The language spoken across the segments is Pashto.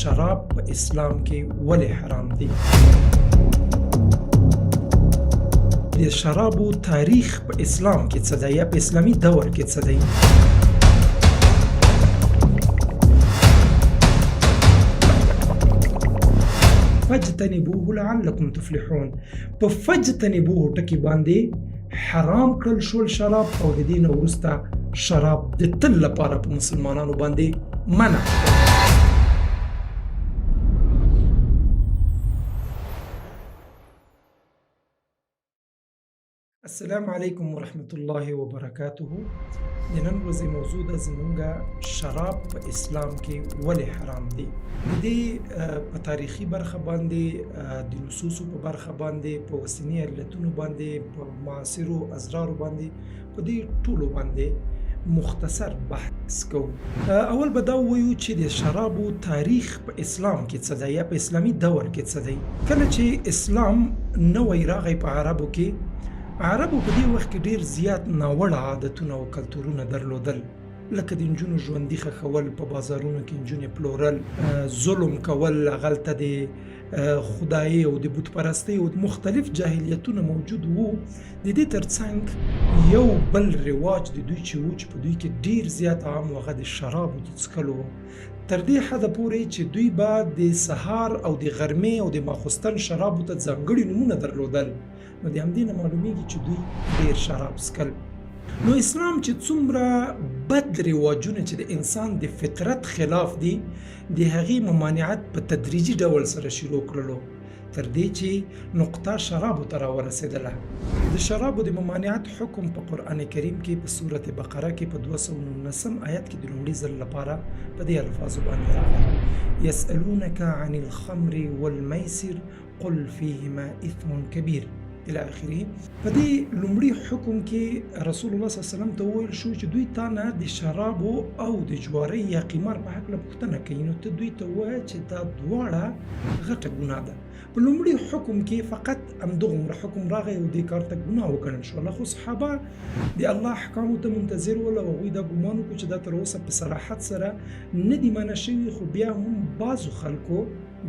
شراب په اسلام کې ولې حرام دي؟ د شرابو تاریخ په اسلام کې څه دی یا په اسلامي دور کې څه دی؟ فجتنبوه لعلکم تفلحون. په فجتنبوه ټکي باندې حرام کړل شول شراب، او د دې نه وروسته شراب د تل لپاره په مسلمانانو باندې منع. السلام علیکم ورحمت الله وبرکاته. د نن ورځې موضوع ده زمونږه شراب په اسلام کې ولې حرام دي. د دې په تاریخي برخه باندې، د نصوصو په برخه باندې، په اوسني علتونو باندې، په معاصرو ازرارو باندې، په دې ټولو باندې مختصر بحث کوو. اول به دا ووایو چې د شرابو تاریخ په اسلام کې څه دی یا په اسلامي دور کې څه دی. کله چې اسلام نوی راغی په عربو کې، عربو په دې وخت کې ډیر زیات ناوړه عادتونه او کلتورونه درلودل، لکه د نجونو ژوندي ښخول، په بازارونو کې نجونې پلورل، ظلم کول، هغلته د خدایي او د بت پرستۍ او مختلف جاهلیتونه موجود وو. د دې ترڅنګ یو بل رواج د دوی چې وو، چې په دوی کې ډیر زیات عام و، هغه د شرابو د څښلو و. تر دې حده پورې چې دوی به د سهار او د غرمې او د ماخوستن شرابو ته ځانګړي نومونه درلودل. نو د همدې نه معلومیږي چې دوی ډیر شراب څښل. نو اسلام چې څومره بد رواجونه چې د انسان د فطرت خلاف دي، د هغې ممانعت په تدریجي ډول سره شروع کړلو، تر دې چې نقطه شرابو ته راورسېدله. د شرابو د ممانعت حکم په قرآن کریم کې په سورة بقره کې په 219 آیت کې د لومړي ځل لپاره په دې الفاظو باندې راغلی: یسألونک عن الخمر والمیسر قل فیهما اثم کبیر الى اخره. په دې لومړي حکم کې رسول الله صلی الله علیه وسلم ته وویل شو چې دوی تا نه د شرابو او د جوارۍ یا قمار په هکله پوښتنه کوي، نو ته دوی ته ووایه چې دا دواړه غټه ګناه ده. په لومړي حکم کې فقط همدغومره حکم راغی او دې کار ته ګناه وګڼل شوله، خو صحابه د الله احکامو ته منتظر ول او هغوی دا ګمان وکړو چې دا تر اوسه په صراحت سره نه دي منع شوي، خو بیا هم بعضو خلکو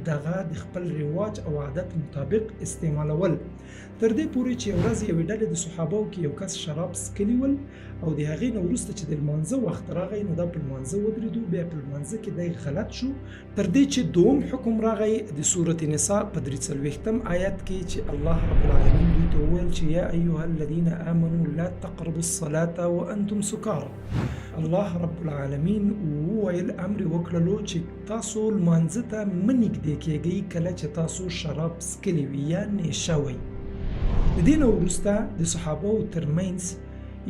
دغه د خپل رواج او عادت مطابق استعمالول. تر دې پورې چې ورځ یوې ډلې د صحابو کې یو کس شراب څښلي ول، او د هغې نه وروسته چې د لمانځه وخت راغی، نو دا په لمانځه ودرېدو، بیا په لمانځه کې دی غلط شو، تر دې چې دوم حکم راغی د سورة نساء په 43 آیت کې چې الله رب العالمین دوی ته وویل چې یا ایها الذین آمنوا لا تقربوا الصلاة وانتم سکارى. الله رب العالمین وویل، امر وکړلو چې تاسو لمانځه ته مه نږدې کېږئ کله چې تاسو شراب څښلي وي یا نیشه وئ. د دې نه وروسته د صحابو ترمنځ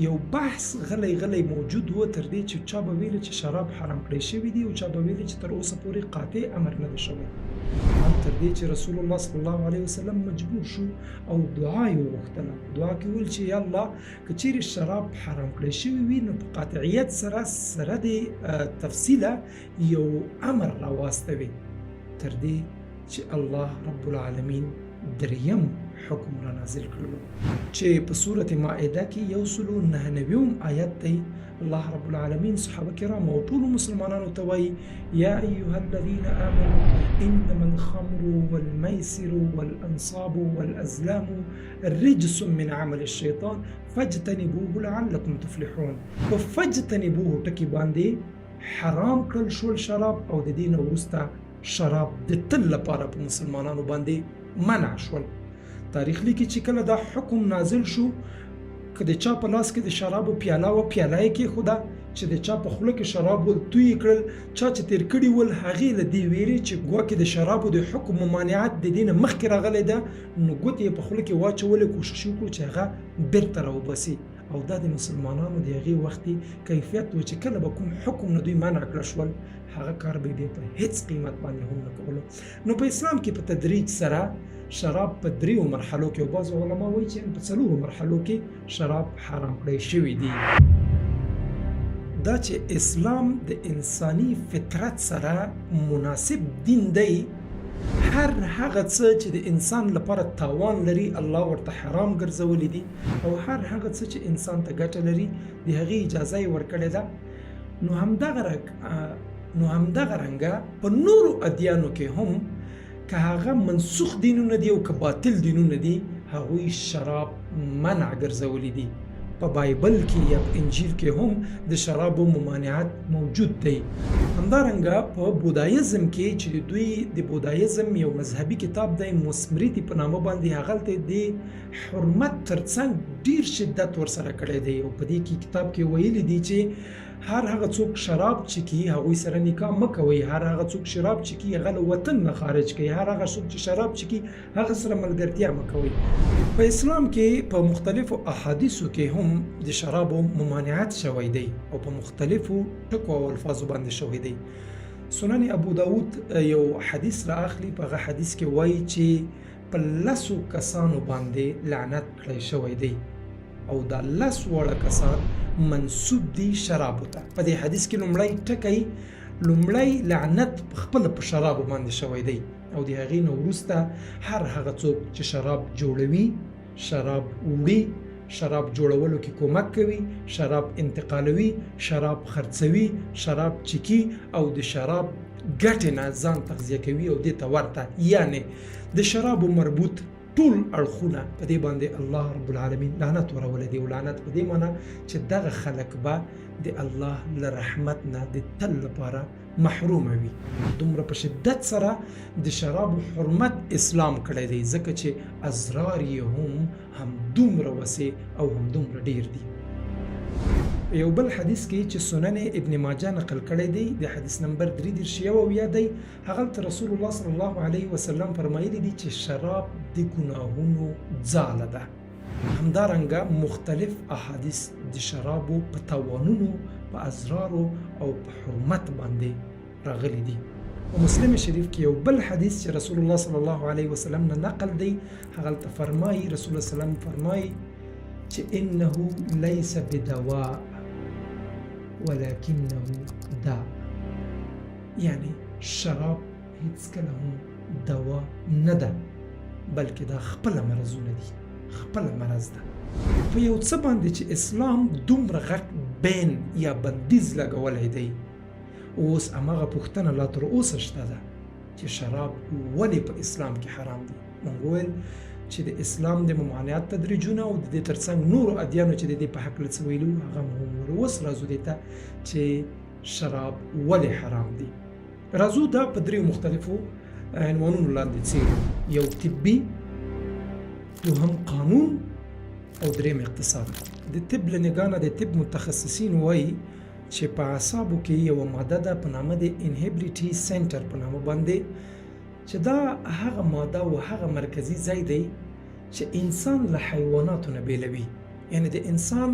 یو بحث غلی موجود و، تر دې چې چا به ویل چې شراب حرام کړی شوي دي، او چا به ویل چې تر اوسه پورې قاطع امر نه دی شوی. تر دې چې رسول الله صلی الله علیه وسلم مجبور شو او دعا یې وغوښتله. دعا کې ویل چې یا الله، که چیرې شراب حرام کړی شوي وي، نو په قاطعیت سره د تفصیله یو امر راواستوي، تر دې چې الله رب العالمین دریم حکم را نازل کړلو چې په سورة مائده کې 199 آیت دی. الله رب العالمین صحابه کرام او ټولو مسلمانانو ته وایي: یا ایها الذین آمنوا انما الخمر والمیسر والانصاب والازلام رجس من عمل الشیطان فاجتنبوه لعلکم تفلحون. په فاجتنبوه ټکي باندې حرام کړل شول شراب، او د دې نه وروسته شراب د تل لپاره په مسلمانانو باندې منع شول. تاریخ لیکي چې کله دا حکم نازل شو، که د چا په لاس کې د شرابو پیاله و، پیاله یې کېښوده، چې د چا په خوله کې شراب ول توی کړل، چا چې تیر کړي ول هغې له دې ویرې چې ګواکې د شرابو د حکم ممانعت د دې نه مخکې راغلی ده، نو ګوتې یې په خوله کې واچولې، کوشش وکړو چې هغه بیرته راوباسي. او دا د مسلمانانو د هغې وختي کیفیت و چې کله به کوم حکم نه دوی منع کړه شول، هغه کار به یې په هیڅ قیمت باندې هم نه کولو. نو په اسلام کې په تدریج سره شراب په 3 مرحلو کې، او بعضو علما وایي چې په 4 مرحلو کې شراب حرام کړی شوي دي. دا چې اسلام د انساني فطرت سره مناسب دین دی، هر هغه څه چې د انسان لپاره تاوان لري الله ورته حرام ګرځولي دي، او هر هغه څه چې انسان ته ګټه لري د هغې اجازه یې ورکړې ده. نو همدغه نو همدغه رنګه په نورو ادیانو کې هم که هغه منسوخ دینونه دي او که باطل دینونه دي هغوی شراب منع ګرځولی دي. په بایبل کې یا په انجیل کې هم د شرابو ممانعت موجود دی. همدارنګه په بودایزم کې چې دوی د بودایزم یو مذهبي کتاب دی مسمریتی په نامه باندې هغلته د حرمت ترڅنګ ډیر شدت ورسره کړی دی او په دې کې کتاب کې ویلي دی چې هر هغه څوک شراب چکي هغوی سره نکاح مه کوئ، هر هغه څوک شراب چکي هغه له وطن نه خارج کړئ، هر هغه څوک چې شراب چکي هغه سره ملګرتیا مه کوئ. په اسلام کې په مختلفو احادیثو کې هم د شرابو ممانعت شوی دی او په مختلفو ټکو او الفاظو باندې شوی دی. سنن ابو داود یو حدیث را اخلي، په هغه حدیث کې وایي چې په 10 کسانو باندې لعنت کړی شوی دی او دا 10 وړه کسان منسوب دي شرابو ته. په دې حدیث کې لومړی لعنت خپل په شرابو باندې شوی دی او د هغې نه وروسته هر هغه څوک چې شراب جوړوي، شراب وړي، شراب جوړولو کې کومک کوي، شراب انتقالوي، شراب خرڅوي، شراب چکي او د شراب ګټې نه ځان تغذیه کوي او دې ته ورته، یعنی د شرابو مربوط ټول اړخونه په دې باندې الله رب العالمین لعنت ورولی دی. او لعنت په دې معنی چې دغه خلک به د الله له رحمت نه د تل لپاره محروم وي. دومره په شدت سره د شرابو حرمت اسلام کړی دی ځکه چې ازرار یې هم دومره وسع او هم دومره ډیر دي. یو بل حدیث کې چې سنن ابن ماجه نقل کړی دی د حدیث نمبر 3 دی، هغه رسول الله صلی الله علیه وسلم فرمایلی دی چې شراب د ګناهونو ځاله ده. همدارنګه مختلف احادیث د شرابو په تاوانونو، په ازرارو او په حرمت باندې راغلي دي. او مسلم شریف کې یو بل حدیث چې رسول الله صلی الله علیه وسلم نه نقل دی، هغه فرمایي رسول الله صلی الله علیه وسلم فرمایي چې انه ليس بدواء ولكنه داء، یعنی شراب هیڅ کله هم دوا نه ده بلکې دا خپل مرزونه دي، خپل مرز ده. په یو څه باندې چې اسلام دومره غټ بین یا بندیز لګولی دی، اوس هماغه پوښتنه لا تر اوسه شته ده چې شراب ولې په اسلام کې حرام دي. موږ وویل چې د اسلام د ممانعت تدریجونه او د دې ترڅنګ نورو ادیانو چې د دې په هکله څه ویلي وو هغه هم وویل. اوس راځو دې ته چې شراب ولې حرام دي. راځو دا په 3 مختلفو عنوانونو لاندې څېړو، یو طبي، دوهم قانون او دریم اقتصاد. د طب له نګاه د طب متخصصین وایي چې په اعصابو کې یوه ماده ده په نامه د انهبلیټي سنټر په نامه باندې، چې دا هغه ماده او هغه مرکزي ځای دی چې انسان له حیواناتو نه بیلوي. یعنی د انسان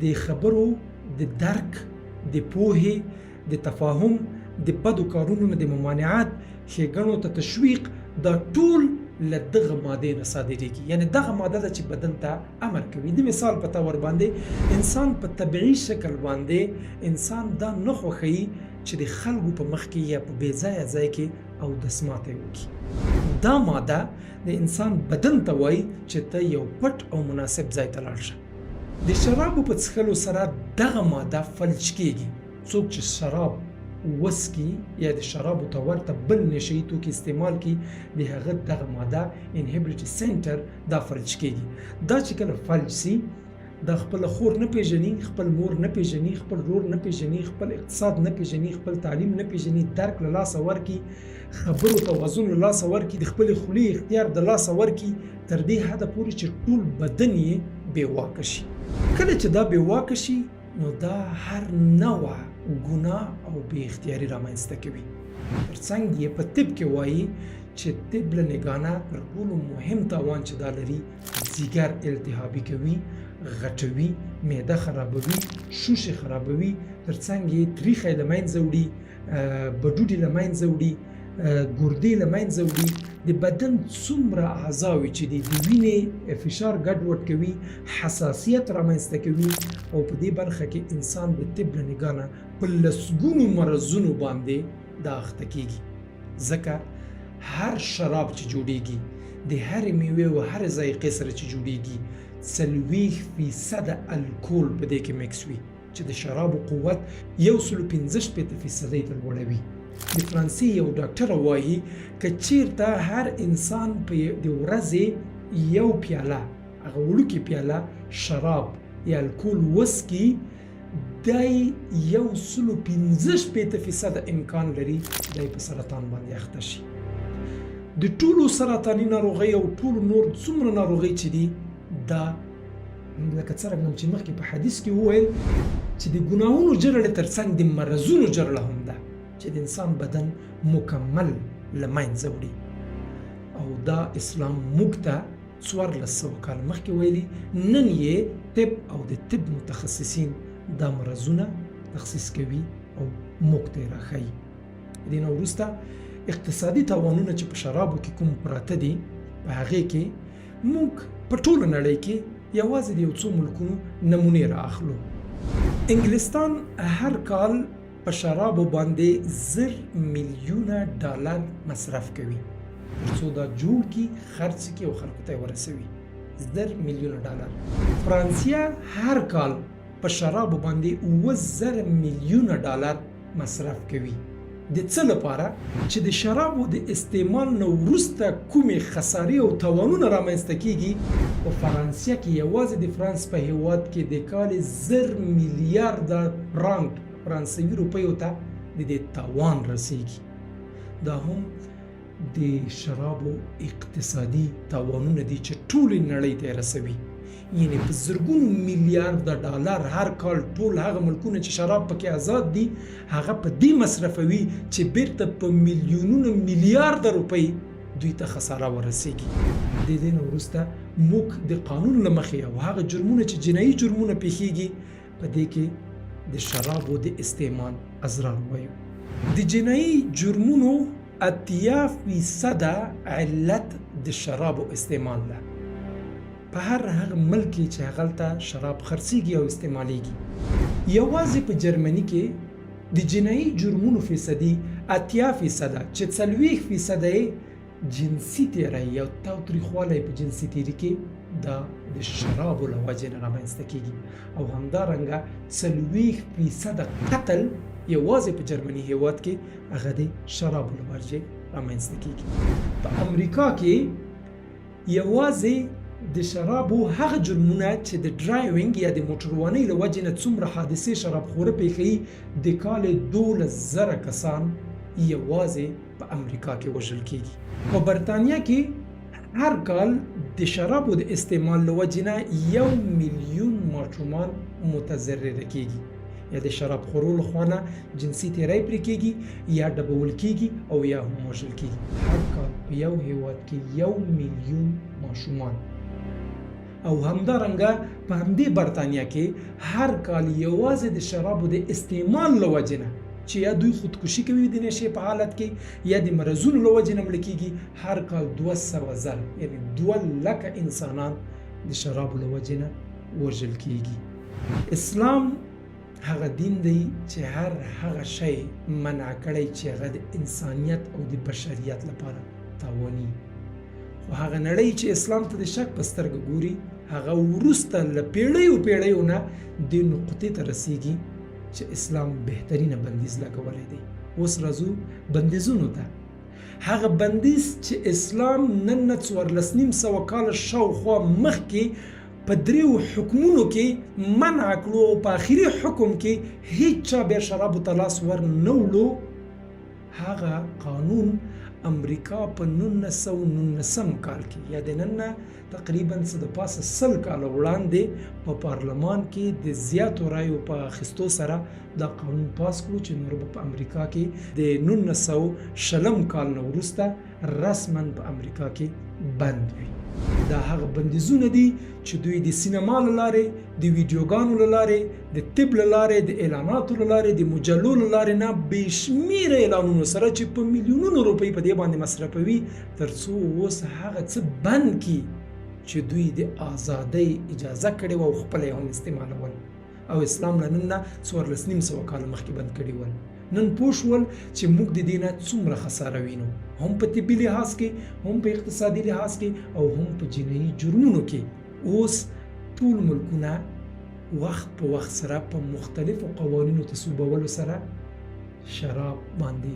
د خبرو، د درک، د پوهې، د تفاهم، د بدو کارونو نه د ممانعت، ښېګڼو ته تشویق، دا ټول له دغه مادې نه صادریږي. یعنی دغه ماده ده چې بدن ته امر کوي. د مثال په طور باندې انسان په طبیعي شکل باندې انسان دا نه خوښوي چې د خلکو په مخ کې یا په بې ځایه ځای کې او دسماتی وکړي. دا ماده د انسان بدن ته وایي چې ته یو پټ او مناسب ځای ته لاړ شه. د شرابو په څښلو سره دغه ماده فلج کېږي. څوک چې شراب وسکي یا د شرابو ته ورته بل نشهیي توکي استعمال کړي، د هغه دغه ماده انهبلیټي سنټر دا فلج کېږي. دا چې کله فلج سي، دا خپل خور نه پیژني، خپل مور نه پیژني، خپل رور نه پیژني، خپل اقتصاد نه پیژني، خپل تعلیم نه پیژني، درک له لاسه ورکي، خبرو توازن له لاسه ورکي، د خپل خولي اختیار د لاسه ورکي، تر دې حده پورې چې ټول بدن یې بې واکه شي. کله چې دا بې واکه شي نو دا هر نوع ګناه او بې اختیاري رامنځته کوي. ترڅنګ یې په طب کې وایي چې طب له نګاه نه تر ټولو مهم تاوان چې دا لري، ځیګر التهابي کوي، غټوي، معده خرابوي، شوشې خرابوي، ترڅنګ یې تریخی له منځه وړي، بډوډي له منځه وړي، ګردې له منځه وړي، د بدن څومره اعضاوي چې د وینې فشار ګډوډ کوي، حساسیت رامنځته کوي او په دې برخه کې انسان د طب له نګاه نه په لسګونو مرضونو باندې دا اخته کېږي. ځکه هر شراب چې جوړیږي د هرې میوې او هرې ذایقې سره چې جوړیږي 40% الکول په دې کې مکس وي. چې د شرابو قوت 115% ته لوړوي. د فرانسې یو ډاکټر وایي که چیرته هر انسان په د ورځې یو پیاله هغه وړوکې پیاله شراب یا الکول وڅکي دی 115% امکان لري دی په سرطان باندې اخته شي. د ټولو سرطاني ناروغۍ او ټولو نور څومره ناروغۍ چې دي دا لکه څرنګه چې مخکې په حدیث کې وویل چې د ګناهونو جرړې ترڅنګ د مرضونو جرړه هم ده چې د انسان بدن مکمل له منځه وړي. او دا اسلام موږ ته 1400 کال مخکې ویلي، نن یې طب او د طب متخصصین دا مرضونه تخصیص کوي او موږ ته یې راښیي. د دې نه وروسته اقتصادي تاوانونه چې په شرابو کې کوم پراته دي په هغې کې موږ په ټوله نړۍ کې یوازې د یو څو ملکونو نمونې را اخلو. انګلستان هر کال په شرابو باندې 1000 میلیونه ډالر مصرف کوي څو دا جوړ کی خرڅ کی او خلکو ته ورسوي. 1000 میلیونه ډالر. فرانسیا هر کال په شرابو باندې 9000 میلیونه ډالر مصرف کوي. د څه لپاره چې د شرابو د استعمال نه وروسته کومې خسارې او تاوانونه رامنځته کیږي په فرانسیا کې یوازې د فرانس په هیواد کې د کال 1000 میلیارده فرانک فرانسوي روپیو ته د دې تاوان رسیږي. دا هم د شرابو اقتصادي تاوانونه دي چې ټولې نړۍ ته رسوي. یعنی په زرګونو میلیارده ډالر هر کال ټول هغه ملکونه چې شراب پکې آزاد دي هغه په دې مصرفوي چې بیرته په میلیونونو میلیارده روپۍ دوی ته خساره ورسیږي. د دې نه وروسته موږ د قانون له مخې او هغه جرمونه چې جنایي جرمونه پیښیږي په دې کې د شرابو د استعمال ازرار وایو. د جنایي جرمونو 80% علت د شرابو استعمال ده. په هر هغه ملک چې هغلته شراب خرڅیږي او استعمالیږي. یوازې په جرمني کې د جنایي جرمونو فیصدي 80% چې 40% یې جنسي تیری او تاوتریخوالی په جنسي تیري کې دا د شرابو له وجې نه رامنځته کیږي. او همدارنګه 40% قتل یوازې په جرمني هیواد کې هغه د شرابو له وجې رامنځته کیږي. په امریکا کې یوازې د شرابو هغه جرمونه چې د ډرایوینګ یا د موټروانۍ له وجې نه څومره حادثې شرابخوره پیښوي د کال 12000 کسان یوازې په امریکا کې وژل کیږي. په برطانیه کې هر کال د شرابو د استعمال له وجې نه 1 میلیون ماشومان متضرره کیږي یا د شراب خورو له خوا نه جنسي تیری پرې کیږي یا ډبول کیږي او یا هم وژل کیږي. هر کال په یو هیواد کې 1 میلیون ماشومان. او همدارنګه په همدې برطانیه کې هر کال یوازې د شرابو د استعمال له وجې نه چې یا دوی خودکشي کوي د نشې په حالت کې یا د مرضونو له وجې نه مړه کیږي هر کال 200,000 یعنی 200,000 انسانان د شرابو له وجې نه وژل کیږي. اسلام هغه دین دی چې هر هغه شی منع کړی چې هغه د انسانیت او د بشریت لپاره تاواني. خو هغه نړۍ چې اسلام ته د شک په سترګه ګوري هغه وروسته له پیړیو نه دې نقطې ته رسیږي چې اسلام بهترینه بندیز لګولی دی. اوس راځو بندیزونو ته. هغه بندیز چې اسلام نن نه 1400 کاله شاوخوا مخکې په 3 حکمونو کې منع کړو او په آخري حکم کې هیڅ چا بیا شرابو ته لاس ور نه وړو. هغه قانون امریکا په 1919 کال کې یا د نن نه تقریبا څه د پاسه 100 کاله وړاندې په پارلمان کې د زیاتو رایو په اخیستو سره دا قانون پاس کړو چې نور په امریکا کې د 1920 کال نه وروسته رسما په امریکا کې بند وي. دا هغه بندیزونه دي چې دوی د سینما له لارې، د ویډیوګانو له لارې، د طب له لارې، د اعلاناتو له لارې، د مجلو له لارې نه بې شمېره اعلانونو سره چې په میلیونونو روپۍ په دې باندې مصرفوي تر څو اوس هغه څه بند کړي چې دوی د ازادۍ اجازه کړې وه او خپله یې هم استعمالول. او اسلام له نن نه 1400 کاله مخکې بند کړي ول. نن پوه شول چې موږ د دې نه څومره خساره وینو، هم په طبي لحاظ کې، هم په اقتصادي لحاظ کې او هم په جنایي جرمونو کې. اوس ټول ملکونه وخت په وخت سره په مختلفو قوانینو تصویبولو سره شراب باندې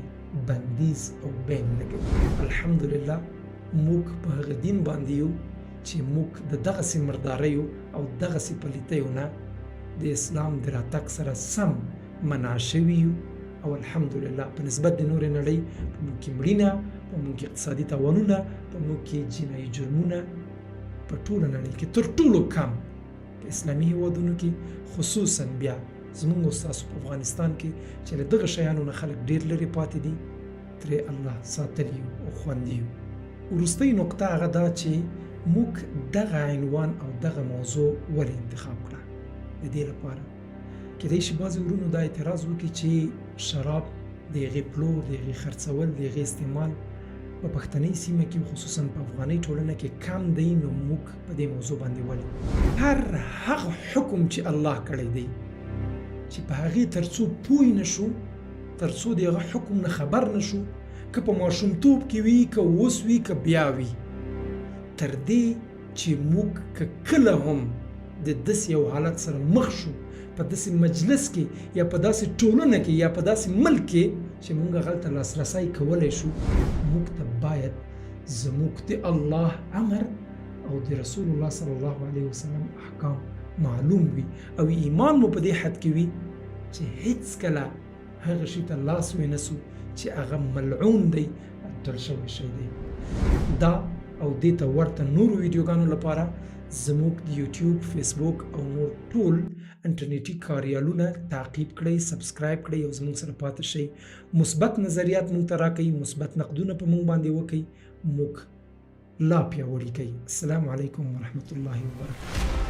بندیز او بین لګوي. الحمدلله موږ په هغه دین باندې یو چې موږ د دغسې مرداریو او دغسې پلیتیو نه د اسلام د راتګ سره سم منع شوي یو او الحمدلله په نسبت د نورې نړۍ په موږ کې مړینه، په موږ کې اقتصادي تاوانونه، په موږ کې جنایي جرمونه په ټوله نړۍ کې تر ټولو کم په اسلامي هیوادونو کې، خصوصا بیا زموږ او ستاسو په افغانستان کې چې له دغه شیانو نه خلک ډېر لرې پاتې دي، ترې الله ساتلي یو او خوندي یو. وروستۍ نقطه هغه دا چې موږ دغه عنوان او دغه موضوع ولې انتخاب کړه. د دې لپاره کیدای شي بعضې ورونو دا اعتراض وکړي چې شراب د هغې پلور، د هغې خرڅول، د هغې استعمال په پښتنۍ سیمه کې خصوصا په افغانۍ ټولنه کې کم دی، نو موږ په دې موضوع باندې ولې هر هغه حکم چې الله کړی دی چې په هغې تر څو پوه نه شو، تر څو د هغه حکم نه خبر نه شو، که په ماشومتوب کې وي، که اوس وي، که بیا وي، تر دې چې موږ که کله هم د داسې یو حالت سره مخ شو په داسې مجلس کې یا په داسې ټولنه کې یا په داسې ملک کې چې موږ هغلته لاسرسی کولی شو، موږ ته باید زموږ د الله امر او د رسول الله صلی الله علیه وسلم احکام معلوم وي او ایمان مو په دې حد کې وي چې هیڅکله هغه شي ته لاس ونیسو چې هغه ملعون دی، اټل شوی شی دی. دا او دې ته ورته نورو ویډیوګانو لپاره زموږ د یوټیوب، فیسبوک او نور ټول انټرنیټي کاریالونه تعقیب کړئ، سبسکرایب کړئ او زموږ سره پاتې شئ. مثبت نظریات موږ ته راکئ، مثبت نقدونه په موږ باندې وکئ، موږ لا پیاوړي کوي. السلام علیکم ورحمة الله وبرکاته.